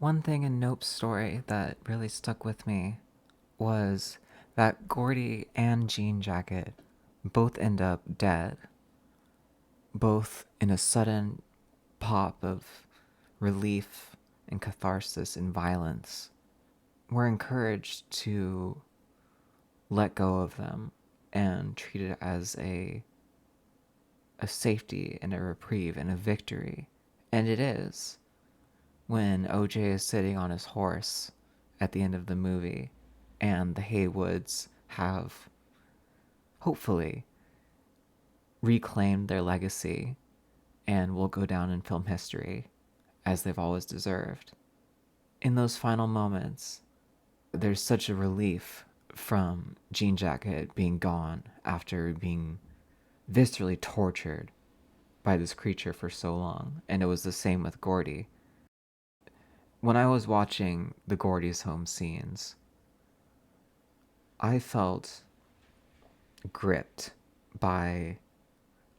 One thing in Nope's story that really stuck with me was that Gordy and Jean Jacket both end up dead, both in a sudden pop of relief and catharsis and violence. We're encouraged to let go of them and treat it as a safety and a reprieve and a victory. And it is. When OJ is sitting on his horse at the end of the movie and the Haywoods have hopefully reclaimed their legacy and will go down in film history as they've always deserved. In those final moments, there's such a relief from Jean Jacket being gone after being viscerally tortured by this creature for so long. And it was the same with Gordy. When I was watching the Gordy's home scenes, I felt gripped by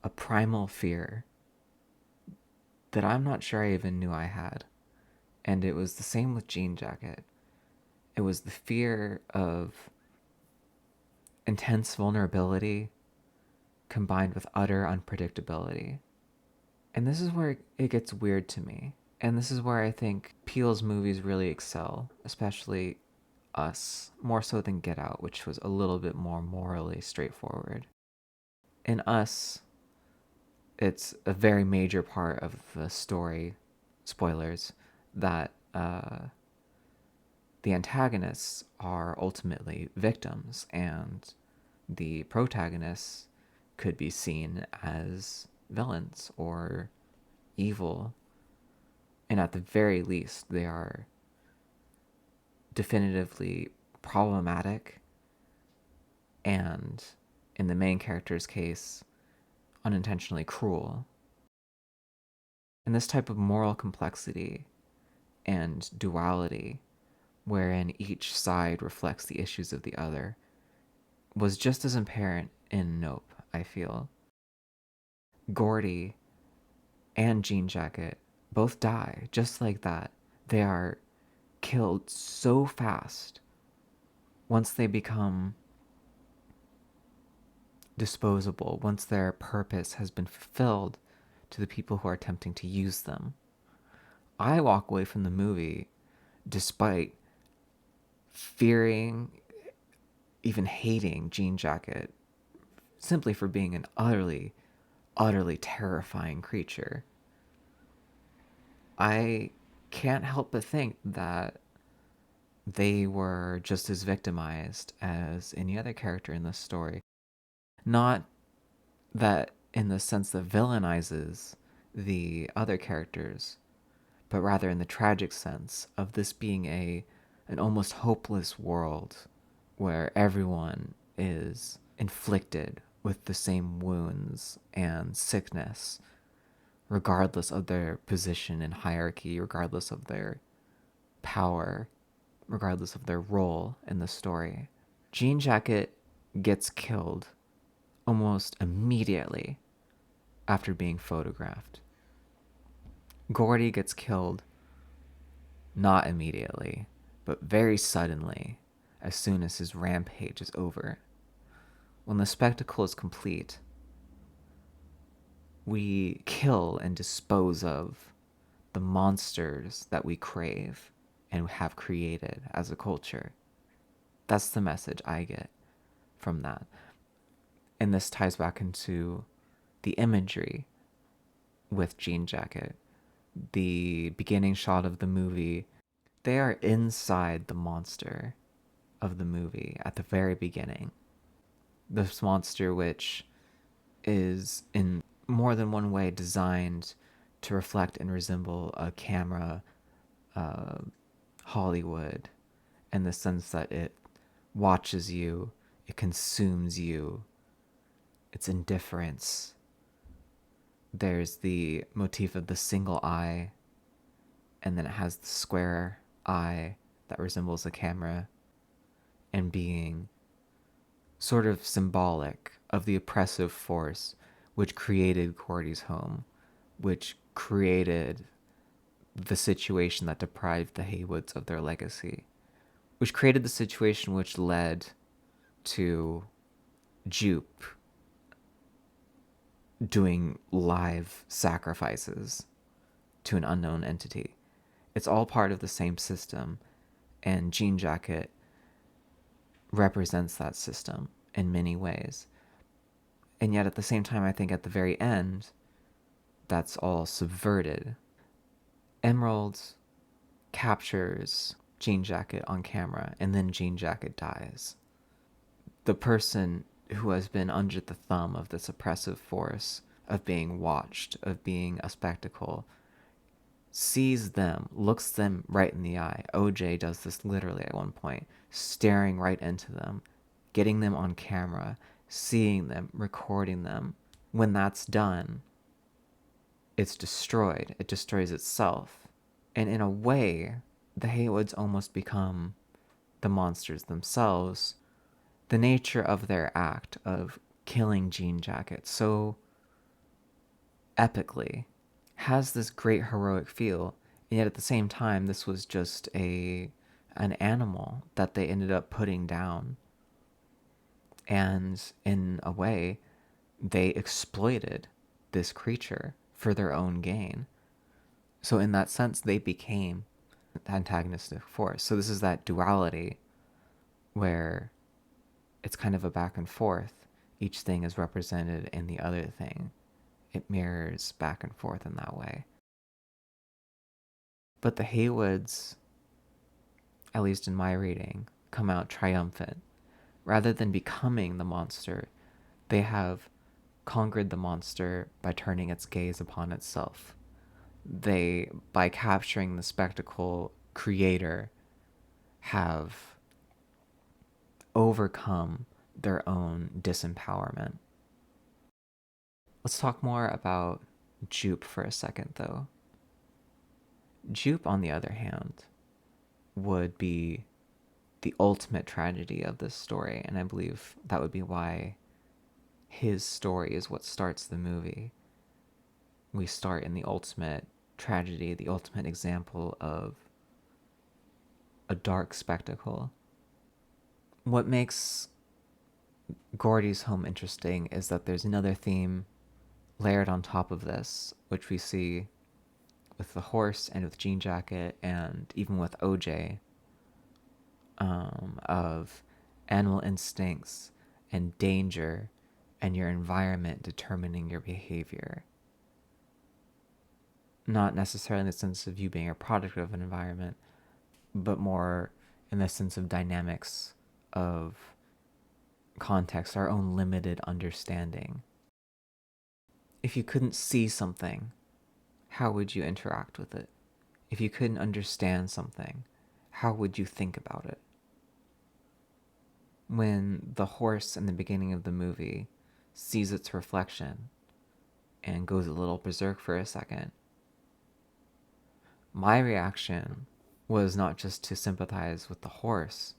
a primal fear that I'm not sure I even knew I had. And it was the same with Jean Jacket. It was the fear of intense vulnerability combined with utter unpredictability. And this is where it gets weird to me. And this is where I think Peele's movies really excel, especially Us, more so than Get Out, which was a little bit more morally straightforward. In Us, it's a very major part of the story, spoilers, that the antagonists are ultimately victims, and the protagonists could be seen as villains or evil. And at the very least, they are definitively problematic and, in the main character's case, unintentionally cruel. And this type of moral complexity and duality, wherein each side reflects the issues of the other, was just as apparent in Nope, I feel. Gordy and Jean Jacket both die just like that. They are killed so fast once they become disposable, once their purpose has been fulfilled to the people who are attempting to use them. I walk away from the movie despite fearing, even hating Jean Jacket simply for being an utterly terrifying creature. I can't help but think that they were just as victimized as any other character in this story. Not that in the sense that villainizes the other characters, but rather in the tragic sense of this being an almost hopeless world where everyone is inflicted with the same wounds and sickness, regardless of their position in hierarchy, regardless of their power, regardless of their role in the story. Jean Jacket gets killed almost immediately after being photographed. Gordy gets killed not immediately, but very suddenly as soon as his rampage is over. When the spectacle is complete, we kill and dispose of the monsters that we crave and have created as a culture. That's the message I get from that. And this ties back into the imagery with Jean Jacket. The beginning shot of the movie, they are inside the monster of the movie at the very beginning. This monster, which is in more than one way designed to reflect and resemble a camera Hollywood, in the sense that it watches you, it consumes you, its indifference. There's the motif of the single eye, and then it has the square eye that resembles a camera, and being sort of symbolic of the oppressive force which created Gordy's home, which created the situation that deprived the Haywoods of their legacy, which created the situation which led to Jupe doing live sacrifices to an unknown entity. It's all part of the same system, and Jean Jacket represents that system in many ways. And yet at the same time, I think at the very end, that's all subverted. Emerald captures Jean Jacket on camera, and then Jean Jacket dies. The person who has been under the thumb of this oppressive force, of being watched, of being a spectacle, sees them, looks them right in the eye. OJ does this literally at one point, staring right into them, getting them on camera, seeing them, recording them. When that's done, it's destroyed. It destroys itself. And in a way, the Haywoods almost become the monsters themselves. The nature of their act of killing Jean Jacket so epically has this great heroic feel, and yet at the same time, this was just an animal that they ended up putting down. And in a way, they exploited this creature for their own gain. So in that sense, they became the antagonistic force. So this is that duality where it's kind of a back and forth. Each thing is represented in the other thing. It mirrors back and forth in that way. But the Haywoods, at least in my reading, come out triumphant. Rather than becoming the monster, they have conquered the monster by turning its gaze upon itself. They, by capturing the spectacle creator, have overcome their own disempowerment. Let's talk more about Jupe for a second, though. Jupe, on the other hand, would be the ultimate tragedy of this story, and I believe that would be why his story is what starts the movie. We start in the ultimate tragedy, the ultimate example of a dark spectacle. What makes Gordy's home interesting is that there's another theme layered on top of this, which we see with the horse and with Jean Jacket and even with OJ, of animal instincts and danger and your environment determining your behavior. Not necessarily in the sense of you being a product of an environment, but more in the sense of dynamics of context, our own limited understanding. If you couldn't see something, how would you interact with it? If you couldn't understand something, how would you think about it? When the horse in the beginning of the movie sees its reflection and goes a little berserk for a second, my reaction was not just to sympathize with the horse,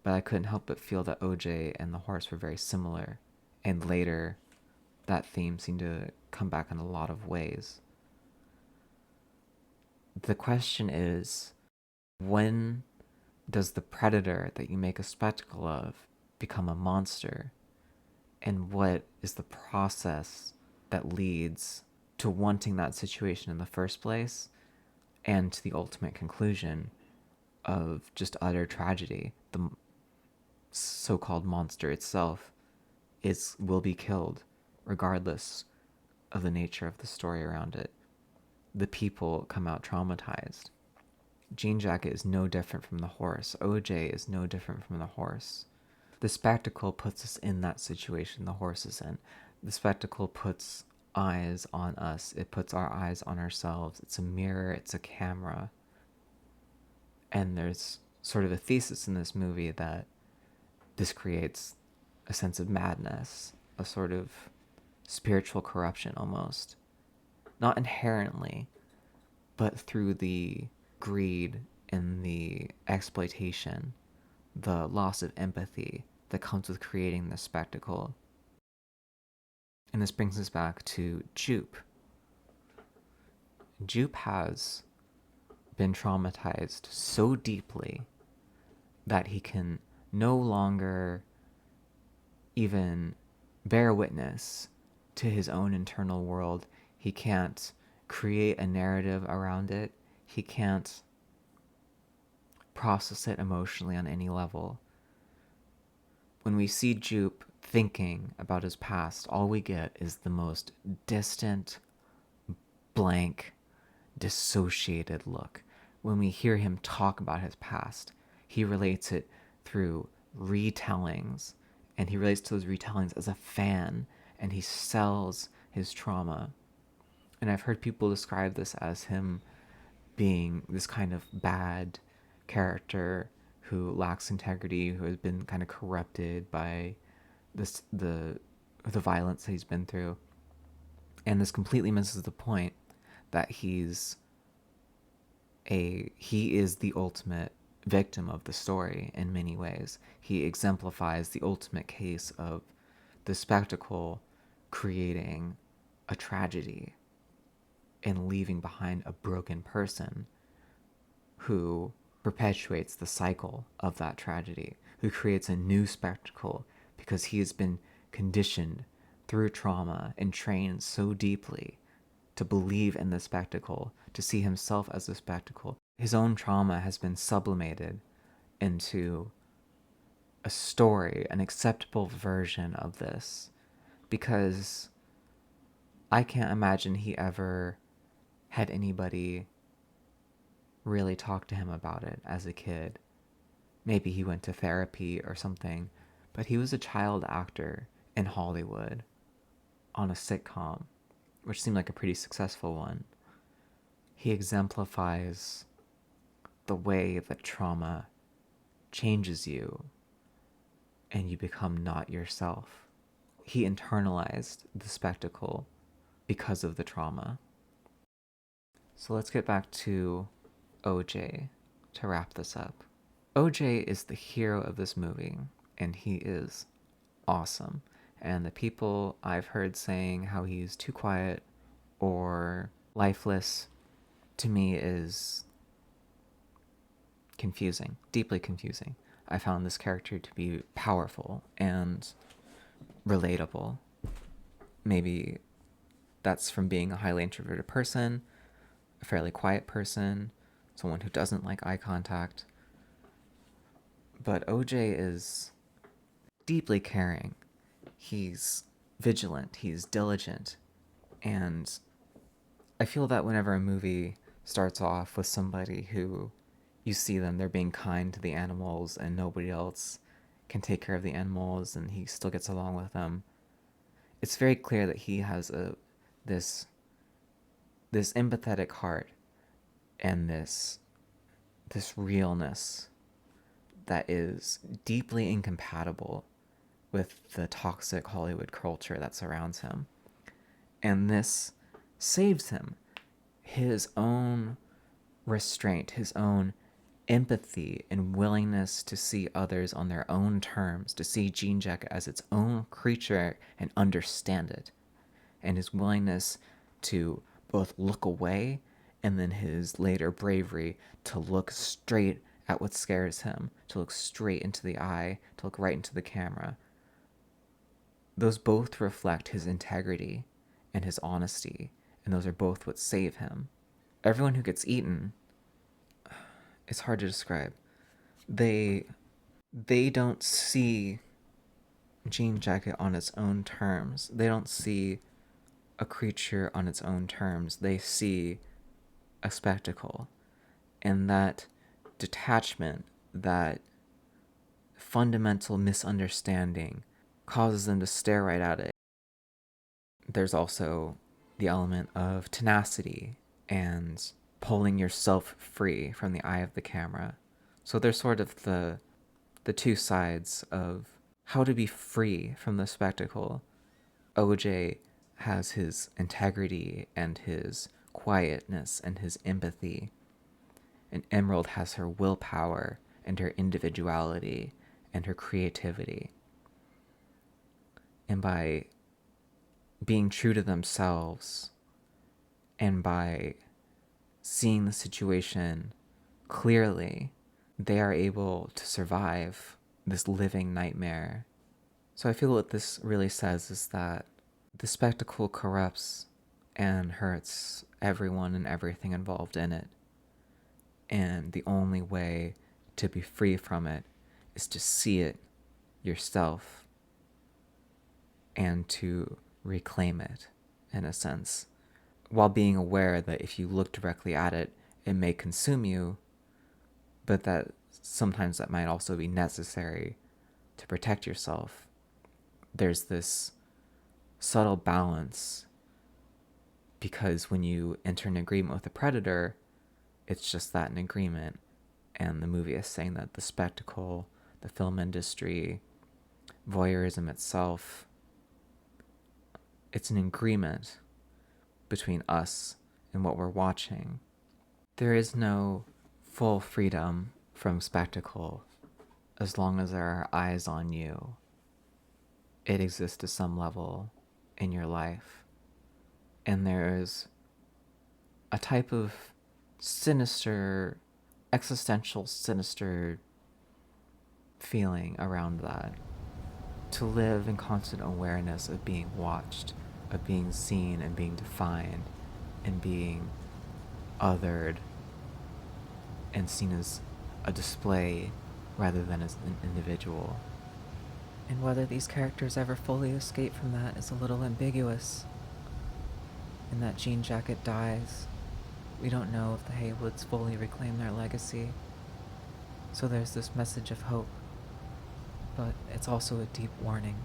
but I couldn't help but feel that OJ and the horse were very similar. And later, that theme seemed to come back in a lot of ways. The question is, when does the predator that you make a spectacle of become a monster? And what is the process that leads to wanting that situation in the first place and to the ultimate conclusion of just utter tragedy? The so-called monster itself will be killed regardless of the nature of the story around it. The people come out traumatized. Jean Jacket is no different from the horse. OJ is no different from the horse. The spectacle puts us in that situation the horse is in. The spectacle puts eyes on us. It puts our eyes on ourselves. It's a mirror. It's a camera. And there's sort of a thesis in this movie that this creates a sense of madness, a sort of spiritual corruption almost. Not inherently, but through the greed and the exploitation, the loss of empathy that comes with creating this spectacle. And this brings us back to Jupe. Jupe has been traumatized so deeply that he can no longer even bear witness to his own internal world. He can't create a narrative around it. He can't process it emotionally on any level. When we see Jupe thinking about his past, all we get is the most distant, blank, dissociated look. When we hear him talk about his past, he relates it through retellings, and he relates to those retellings as a fan, and he sells his trauma. And I've heard people describe this as him being this kind of bad character who lacks integrity, who has been kind of corrupted by the violence that he's been through. And this completely misses the point that he is the ultimate victim of the story in many ways. He exemplifies the ultimate case of the spectacle creating a tragedy and leaving behind a broken person who perpetuates the cycle of that tragedy, who creates a new spectacle because he has been conditioned through trauma and trained so deeply to believe in the spectacle, to see himself as a spectacle. His own trauma has been sublimated into a story, an acceptable version of this, because I can't imagine he ever had anybody really talk to him about it as a kid. Maybe he went to therapy or something, but he was a child actor in Hollywood on a sitcom, which seemed like a pretty successful one. He exemplifies the way that trauma changes you and you become not yourself. He internalized the spectacle because of the trauma. So let's get back to OJ to wrap this up. OJ is the hero of this movie, and he is awesome. And the people I've heard saying how he's too quiet or lifeless, to me, is confusing, deeply confusing. I found this character to be powerful and relatable. Maybe that's from being a highly introverted person, a fairly quiet person, someone who doesn't like eye contact. But OJ is deeply caring. He's vigilant, he's diligent, and I feel that whenever a movie starts off with somebody who you see them, they're being kind to the animals and nobody else can take care of the animals and he still gets along with them, it's very clear that he has this empathetic heart and this realness that is deeply incompatible with the toxic Hollywood culture that surrounds him. And this saves him. His own restraint, his own empathy and willingness to see others on their own terms, to see Jean Jacket as its own creature and understand it, and his willingness to both look away and then his later bravery to look straight at what scares him, to look straight into the eye, to look right into the camera. Those both reflect his integrity and his honesty, and those are both what save him. Everyone who gets eaten, it's hard to describe. They don't see Jean Jacket on its own terms. They don't see a creature on its own terms. They see a spectacle. And that detachment, that fundamental misunderstanding, causes them to stare right at it. There's also the element of tenacity and pulling yourself free from the eye of the camera. So there's sort of the two sides of how to be free from the spectacle. OJ has his integrity and his quietness and his empathy, and Emerald has her willpower and her individuality and her creativity. And by being true to themselves and by seeing the situation clearly, they are able to survive this living nightmare. So I feel what this really says is that the spectacle corrupts and hurts everyone and everything involved in it. And the only way to be free from it is to see it yourself and to reclaim it, in a sense, while being aware that if you look directly at it, it may consume you, but that sometimes that might also be necessary to protect yourself. There's this subtle balance, because when you enter an agreement with a predator, it's just that, an agreement. And the movie is saying that the spectacle, the film industry, voyeurism itself, it's an agreement between us and what we're watching. There is no full freedom from spectacle as long as there are eyes on you. It exists to some level in your life. And there is a type of sinister, existential, sinister feeling around that. To live in constant awareness of being watched, of being seen and being defined, and being othered and seen as a display rather than as an individual. And whether these characters ever fully escape from that is a little ambiguous. And that Jean Jacket dies. We don't know if the Haywoods fully reclaim their legacy. So there's this message of hope, but it's also a deep warning.